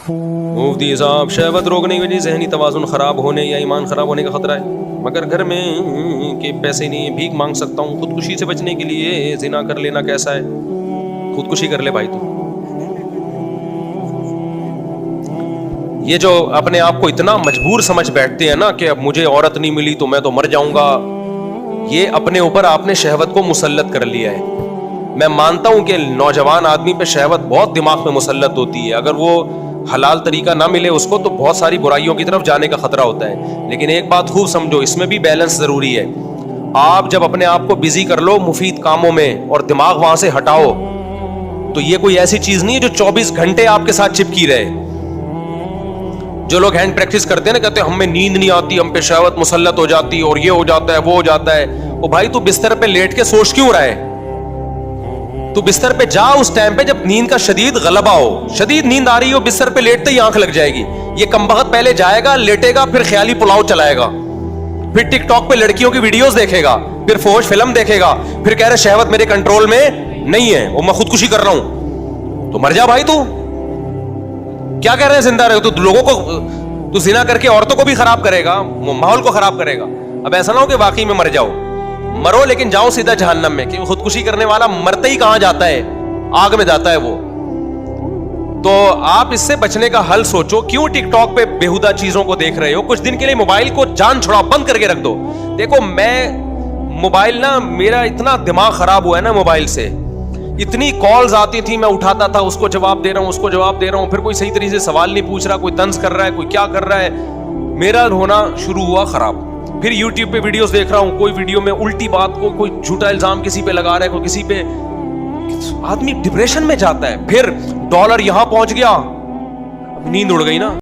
مفتی صاحب شہوت روکنے کی وجہ سے ذہنی توازن خراب ہونے یا ایمان خراب ہونے کا خطرہ ہے، مگر گھر میں کہ پیسے نہیں، بھیک مانگ سکتا ہوں، خودکشی سے بچنے کے لیے زنا کر لینا کیسا ہے؟ خودکشی کر لے بھائی تو. یہ جو اپنے آپ کو اتنا مجبور سمجھ بیٹھتے ہیں نا کہ اب مجھے عورت نہیں ملی تو میں تو مر جاؤں گا، یہ اپنے اوپر آپ نے شہوت کو مسلط کر لیا ہے. میں مانتا ہوں کہ نوجوان آدمی پہ شہوت بہت دماغ میں مسلط ہوتی ہے، اگر وہ حلال طریقہ نہ ملے اس کو تو بہت ساری برائیوں کی طرف جانے کا خطرہ ہوتا ہے. لیکن ایک بات خوب سمجھو، اس میں بھی بیلنس ضروری ہے. آپ جب اپنے آپ کو بزی کر لو مفید کاموں میں اور دماغ وہاں سے ہٹاؤ تو یہ کوئی ایسی چیز نہیں ہے جو 24 گھنٹے آپ کے ساتھ چپکی رہے. جو لوگ ہینڈ پریکٹس کرتے ہیں نا، کہتے ہیں ہمیں نیند نہیں آتی، ہم پہ شہوت مسلط ہو جاتی اور یہ ہو جاتا ہے وہ ہو جاتا ہے. او بھائی تو بستر پہ لیٹ کے سوچ کیوں رہا ہے؟ تو بستر پہ جا اس ٹائم پہ جب نیند کا شدید غلبہ ہو، شدید نیند آ رہی ہو، بستر پہ لیٹتے ہی آنکھ لگ جائے گی. یہ کمبخت پہلے جائے گا، لیٹے گا، پھر خیالی پلاؤ چلائے گا، پھر ٹک ٹاک پہ لڑکیوں کی ویڈیوز دیکھے گا، پھر فوش فلم دیکھے گا، پھر کہہ رہے شہوت میرے کنٹرول میں نہیں ہے اور میں خودکشی کر رہا ہوں. تو مر جا بھائی. تو کیا کہہ رہے ہیں زندہ رہے؟ تو لوگوں کو تو زنا کر کے عورتوں کو بھی خراب کرے گا، ماحول کو خراب کرے گا. اب ایسا نہ ہو کہ واقعی میں مر جاؤ، مرو لیکن جاؤ سیدھا جہنم میں، کہ خودکشی کرنے والا مرتے ہی کہاں جاتا ہے؟ آگ میں جاتا ہے وہ. تو آپ اس سے بچنے کا حل سوچو. کیوں ٹک ٹاک پہ بےہودہ چیزوں کو دیکھ رہے ہو؟ کچھ دن کے لیے موبائل کو جان چھڑاؤ، بند کر کے رکھ دو. دیکھو میں موبائل نا، میرا اتنا دماغ خراب ہوا ہے نا موبائل سے، اتنی کالز آتی تھی، میں اٹھاتا تھا، اس کو جواب دے رہا ہوں، اس کو جواب دے رہا ہوں، پھر کوئی صحیح طریقے سے سوال نہیں پوچھ رہا، کوئی طنز کر رہا ہے، کوئی کیا کر رہا ہے. میرا ہونا شروع ہوا خراب. پھر یوٹیوب پہ ویڈیوز دیکھ رہا ہوں، کوئی ویڈیو میں الٹی بات کو، کوئی جھوٹا الزام کسی پہ لگا رہا ہے، کوئی کسی پہ. آدمی ڈپریشن میں جاتا ہے. پھر ڈالر یہاں پہنچ گیا، نیند اڑ گئی نا.